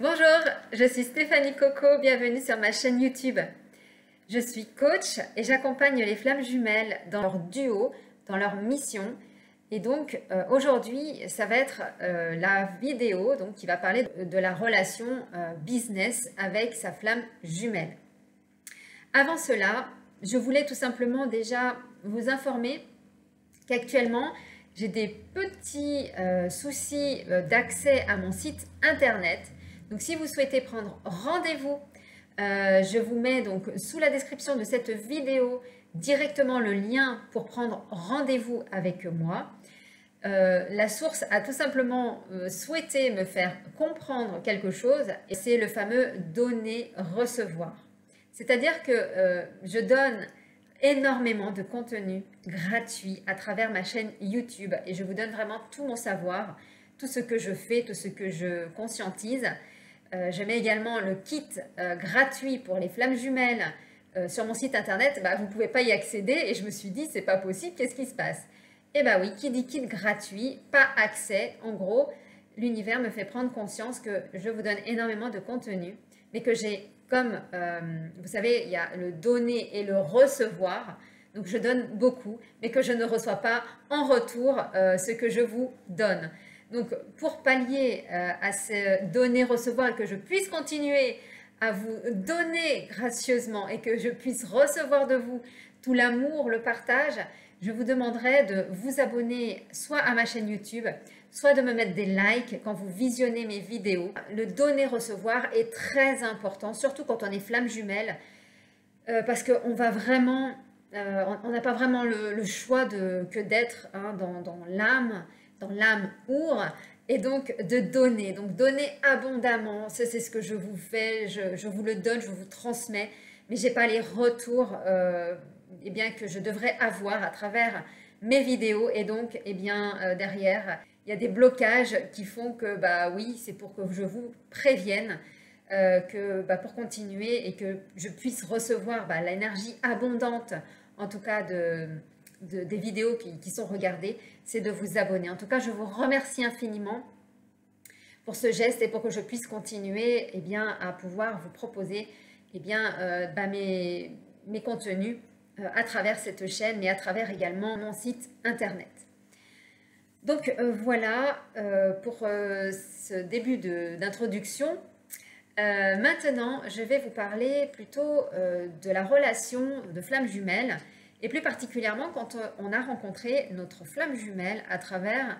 Bonjour, je suis Stéphanie Coco, bienvenue sur ma chaîne YouTube. Je suis coach et j'accompagne les flammes jumelles dans leur duo, dans leur mission. Et donc aujourd'hui, ça va être la vidéo qui va parler de la relation business avec sa flamme jumelle. Avant cela, je voulais tout simplement déjà vous informer qu'actuellement, j'ai des petits soucis d'accès à mon site internet. Donc, si vous souhaitez prendre rendez-vous, je vous mets donc sous la description de cette vidéo directement le lien pour prendre rendez-vous avec moi. La source a tout simplement souhaité me faire comprendre quelque chose et c'est le fameux donner-recevoir. C'est-à-dire que je donne énormément de contenu gratuit à travers ma chaîne YouTube et je vous donne vraiment tout mon savoir, tout ce que je fais, tout ce que je conscientise. Je mets également le kit gratuit pour les flammes jumelles sur mon site internet. Vous ne pouvez pas y accéder et je me suis dit c'est pas possible, qu'est-ce qui se passe? Eh bien oui, qui dit kit gratuit, pas accès. En gros, l'univers me fait prendre conscience que je vous donne énormément de contenu, mais que j'ai comme, vous savez, il y a le donner et le recevoir. Donc je donne beaucoup, mais que je ne reçois pas en retour ce que je vous donne. Donc, pour pallier à ce donner-recevoir et que je puisse continuer à vous donner gracieusement et que je puisse recevoir de vous tout l'amour, le partage, je vous demanderai de vous abonner soit à ma chaîne YouTube, soit de me mettre des likes quand vous visionnez mes vidéos. Le donner-recevoir est très important, surtout quand on est flamme jumelle, parce qu'on va vraiment, on n'a pas vraiment le choix que d'être dans l'âme, dans l'âme our, et donc de donner. Donc donner abondamment, c'est ce que je vous fais, je vous le donne, je vous transmets, mais je n'ai pas les retours que je devrais avoir à travers mes vidéos. Et donc, derrière, il y a des blocages qui font que, oui, c'est pour que je vous prévienne pour continuer et que je puisse recevoir l'énergie abondante, en tout cas des vidéos qui sont regardées, c'est de vous abonner. En tout cas, je vous remercie infiniment pour ce geste et pour que je puisse continuer à pouvoir vous proposer mes contenus à travers cette chaîne, mais à travers également mon site internet. Donc voilà pour ce début d'introduction. Maintenant, je vais vous parler plutôt de la relation de flamme jumelle, et plus particulièrement quand on a rencontré notre flamme jumelle à travers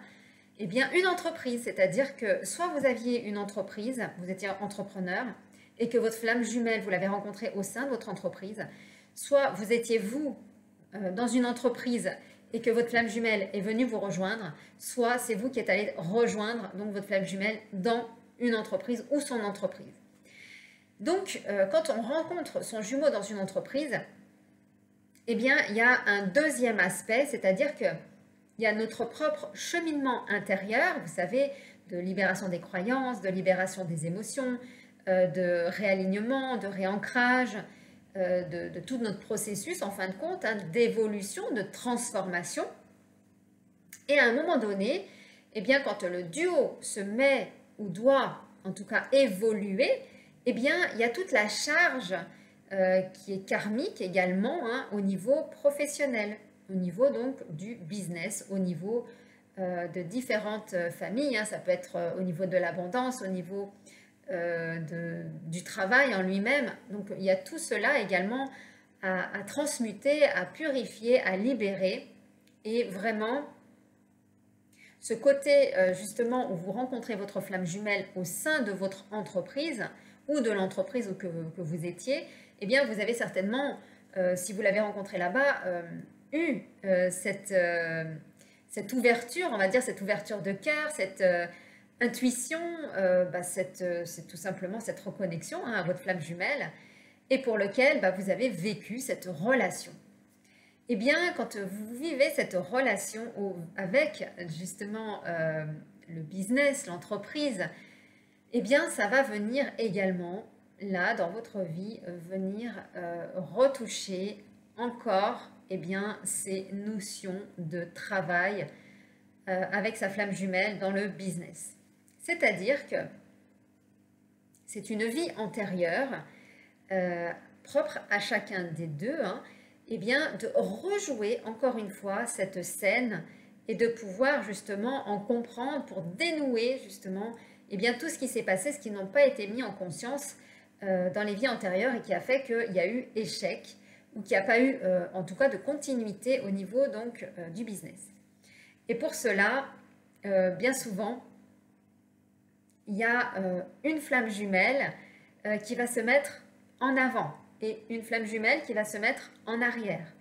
une entreprise. C'est-à-dire que soit vous aviez une entreprise, vous étiez entrepreneur, et que votre flamme jumelle, vous l'avez rencontrée au sein de votre entreprise, soit vous étiez vous dans une entreprise et que votre flamme jumelle est venue vous rejoindre, soit c'est vous qui êtes allé rejoindre donc votre flamme jumelle dans une entreprise ou son entreprise. Donc, quand on rencontre son jumeau dans une entreprise, il y a un deuxième aspect, c'est-à-dire qu'il y a notre propre cheminement intérieur, vous savez, de libération des croyances, de libération des émotions, de réalignement, de réancrage, de tout notre processus, en fin de compte, d'évolution, de transformation. Et à un moment donné, quand le duo se met ou doit, en tout cas, évoluer, il y a toute la charge qui est karmique également au niveau professionnel, au niveau donc du business, au niveau de différentes familles. Ça peut être au niveau de l'abondance, au niveau du travail en lui-même. Donc il y a tout cela également à transmuter, à purifier, à libérer. Et vraiment, ce côté justement où vous rencontrez votre flamme jumelle au sein de votre entreprise ou de l'entreprise que vous étiez, vous avez certainement, si vous l'avez rencontré là-bas, eu cette ouverture, on va dire, cette ouverture de cœur, cette intuition, c'est tout simplement cette reconnexion à votre flamme jumelle et pour lequel vous avez vécu cette relation. Quand vous vivez cette relation avec justement le business, l'entreprise, ça va venir également, là, dans votre vie, venir retoucher encore ces notions de travail avec sa flamme jumelle dans le business. C'est-à-dire que c'est une vie antérieure, propre à chacun des deux, hein, eh bien, de rejouer encore une fois cette scène et de pouvoir justement en comprendre pour dénouer justement eh bien, tout ce qui s'est passé, ce qui n'ont pas été mis en conscience dans les vies antérieures et qui a fait qu'il y a eu échec ou qu'il n'y a pas eu en tout cas de continuité au niveau donc du business. Et pour cela, bien souvent, il y a une flamme jumelle qui va se mettre en avant et une flamme jumelle qui va se mettre en arrière.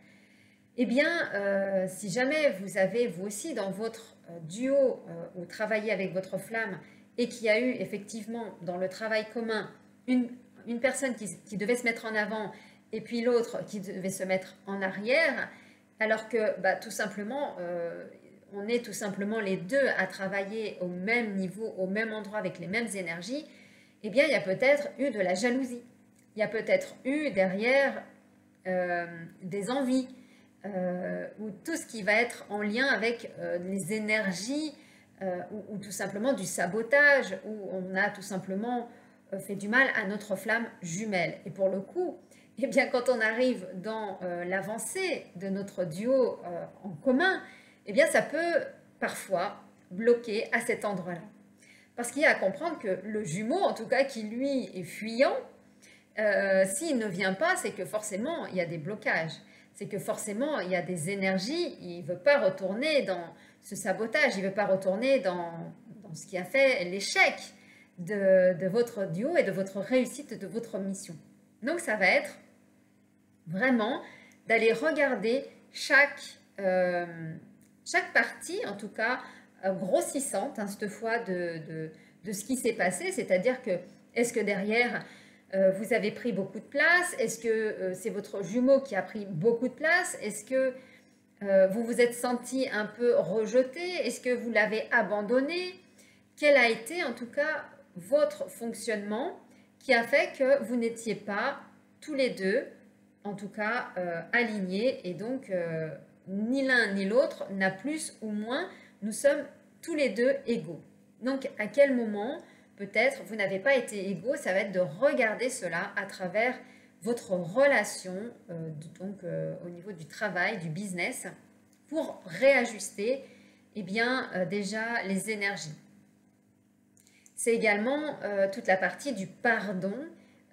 Eh bien, si jamais vous avez, vous aussi, dans votre duo ou travaillez avec votre flamme et qu'il y a eu effectivement dans le travail commun une personne qui devait se mettre en avant et puis l'autre qui devait se mettre en arrière, alors que bah, tout simplement, on est tout simplement les deux à travailler au même niveau, au même endroit, avec les mêmes énergies, eh bien, il y a peut-être eu de la jalousie. Il y a peut-être eu derrière des envies ou tout ce qui va être en lien avec les énergies ou tout simplement du sabotage, où on a tout simplement fait du mal à notre flamme jumelle. Et pour le coup, eh bien, quand on arrive dans l'avancée de notre duo en commun, eh bien, ça peut parfois bloquer à cet endroit-là. Parce qu'il y a à comprendre que le jumeau, en tout cas, qui lui est fuyant, s'il ne vient pas, c'est que forcément, il y a des blocages. C'est que forcément, il y a des énergies, il ne veut pas retourner dans ce sabotage, il ne veut pas retourner dans ce qui a fait l'échec de votre duo et de votre réussite de votre mission. Donc, ça va être vraiment d'aller regarder chaque partie, en tout cas, grossissante, hein, cette fois, de ce qui s'est passé. C'est-à-dire que, est-ce que derrière, vous avez pris beaucoup de place? Est-ce que c'est votre jumeau qui a pris beaucoup de place? Est-ce que vous vous êtes senti un peu rejeté? Est-ce que vous l'avez abandonné? Quel a été, en tout cas, votre fonctionnement qui a fait que vous n'étiez pas tous les deux, en tout cas, alignés, et donc ni l'un ni l'autre n'a plus ou moins, nous sommes tous les deux égaux. Donc, à quel moment, peut-être, vous n'avez pas été égaux, ça va être de regarder cela à travers votre relation, au niveau du travail, du business, pour réajuster eh bien, déjà les énergies. C'est également toute la partie du pardon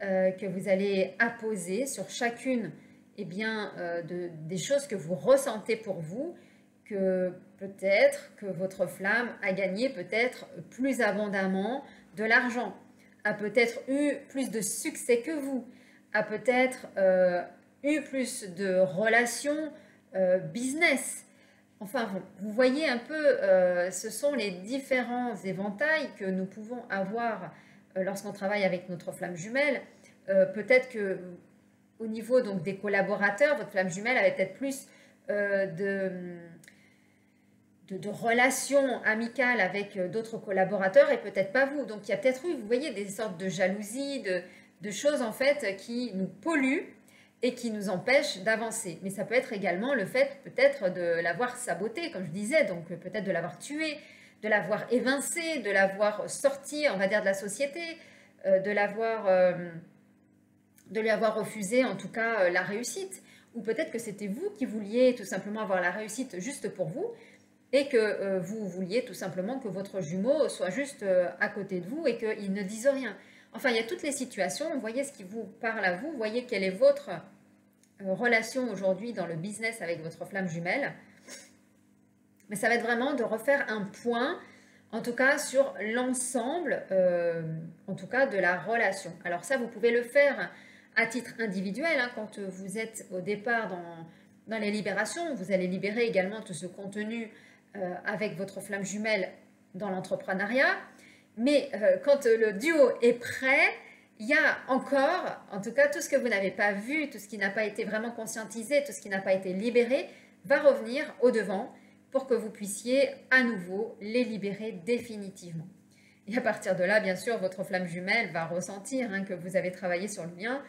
que vous allez apposer sur chacune eh bien, des choses que vous ressentez pour vous, que peut-être que votre flamme a gagné peut-être plus abondamment de l'argent, a peut-être eu plus de succès que vous, a peut-être eu plus de relations business. Enfin, vous voyez un peu, ce sont les différents éventails que nous pouvons avoir lorsqu'on travaille avec notre flamme jumelle. Peut-être que au niveau donc, des collaborateurs, votre flamme jumelle avait peut-être plus de relations amicales avec d'autres collaborateurs et peut-être pas vous. Donc il y a peut-être eu, vous voyez, des sortes de jalousie, de choses en fait qui nous polluent et qui nous empêchent d'avancer. Mais ça peut être également le fait peut-être de l'avoir saboté, comme je disais, donc peut-être de l'avoir tué, de l'avoir évincé, de l'avoir sorti, on va dire, de la société, de lui avoir refusé en tout cas la réussite. Ou peut-être que c'était vous qui vouliez tout simplement avoir la réussite juste pour vous et que vous vouliez tout simplement que votre jumeau soit juste à côté de vous et qu'il ne dise rien. Enfin, il y a toutes les situations, vous voyez ce qui vous parle à vous, vous voyez quelle est votre relation aujourd'hui dans le business avec votre flamme jumelle. Mais ça va être vraiment de refaire un point, en tout cas sur l'ensemble, en tout cas de la relation. Alors ça, vous pouvez le faire à titre individuel, hein, quand vous êtes au départ dans les libérations, vous allez libérer également tout ce contenu avec votre flamme jumelle dans l'entrepreneuriat. Mais quand le duo est prêt, il y a encore, en tout cas, tout ce que vous n'avez pas vu, tout ce qui n'a pas été vraiment conscientisé, tout ce qui n'a pas été libéré, va revenir au devant pour que vous puissiez à nouveau les libérer définitivement. Et à partir de là, bien sûr, votre flamme jumelle va ressentir que vous avez travaillé sur le lien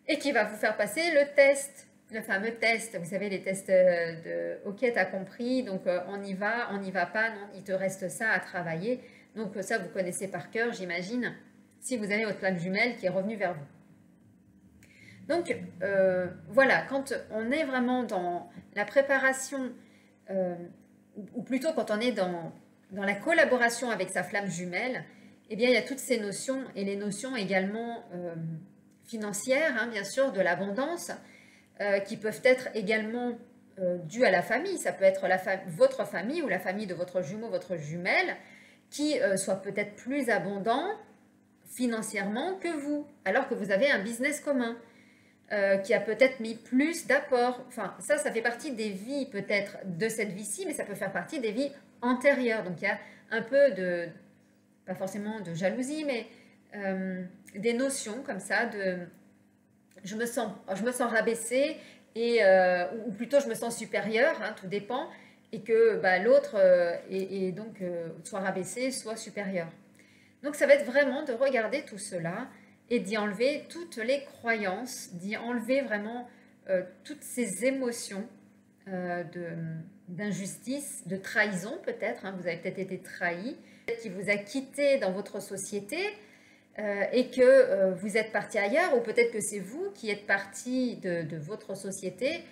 et qui va vous faire passer le test, le fameux test. Vous savez, les tests de « Ok, t'as compris, donc on n'y va pas, non, il te reste ça à travailler ». Donc ça, vous connaissez par cœur, j'imagine. si vous avez votre flamme jumelle qui est revenue vers vous. Donc voilà, quand on est vraiment dans la préparation, ou plutôt quand on est dans la collaboration avec sa flamme jumelle, eh bien il y a toutes ces notions, et les notions également financières, hein, bien sûr, de l'abondance, qui peuvent être également dues à la famille. Ça peut être votre famille ou la famille de votre jumeau, votre jumelle, qui soit peut-être plus abondant financièrement que vous, alors que vous avez un business commun. Qui a peut-être mis plus d'apports. Enfin, ça fait partie des vies peut-être de cette vie-ci, mais ça peut faire partie des vies antérieures. Donc, il y a un peu de, pas forcément de jalousie, mais des notions comme ça de je me sens rabaissée, et, ou plutôt je me sens supérieure, hein, tout dépend, et que l'autre donc soit rabaissé, soit supérieur. Donc, ça va être vraiment de regarder tout cela et d'y enlever toutes les croyances, d'y enlever vraiment toutes ces émotions d'injustice, de trahison peut-être, hein, vous avez peut-être été trahi, peut-être qu'il vous a quitté dans votre société et que vous êtes parti ailleurs, ou peut-être que c'est vous qui êtes parti de votre société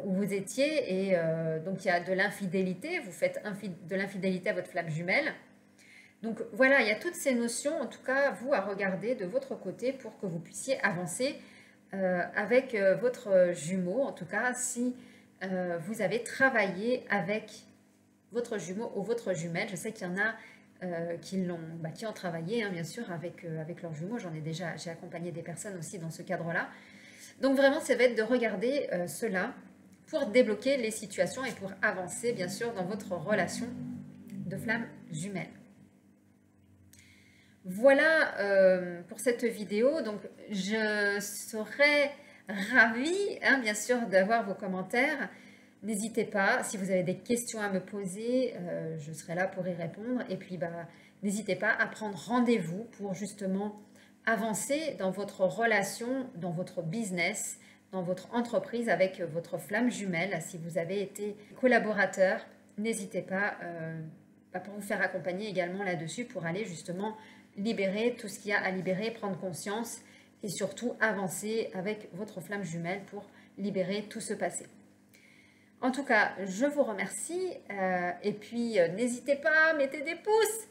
où vous étiez, et donc il y a de l'infidélité, vous faites de l'infidélité à votre flamme jumelle. Donc voilà, il y a toutes ces notions, en tout cas, vous, à regarder de votre côté pour que vous puissiez avancer avec votre jumeau, en tout cas, si vous avez travaillé avec votre jumeau ou votre jumelle. Je sais qu'il y en a qui ont travaillé, hein, bien sûr, avec leurs jumeaux. J'ai accompagné des personnes aussi dans ce cadre-là. Donc vraiment, ça va être de regarder cela pour débloquer les situations et pour avancer, bien sûr, dans votre relation de flamme jumelle. Voilà pour cette vidéo. Donc, je serais ravie, hein, bien sûr, d'avoir vos commentaires. N'hésitez pas, si vous avez des questions à me poser, je serai là pour y répondre. Et puis, n'hésitez pas à prendre rendez-vous pour justement avancer dans votre relation, dans votre business, dans votre entreprise avec votre flamme jumelle. Si vous avez été collaborateur, n'hésitez pas pour vous faire accompagner également là-dessus, pour aller justement libérer tout ce qu'il y a à libérer, prendre conscience et surtout avancer avec votre flamme jumelle pour libérer tout ce passé. En tout cas, je vous remercie et puis n'hésitez pas, mettez des pouces.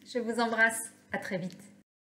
Je vous embrasse, à très vite.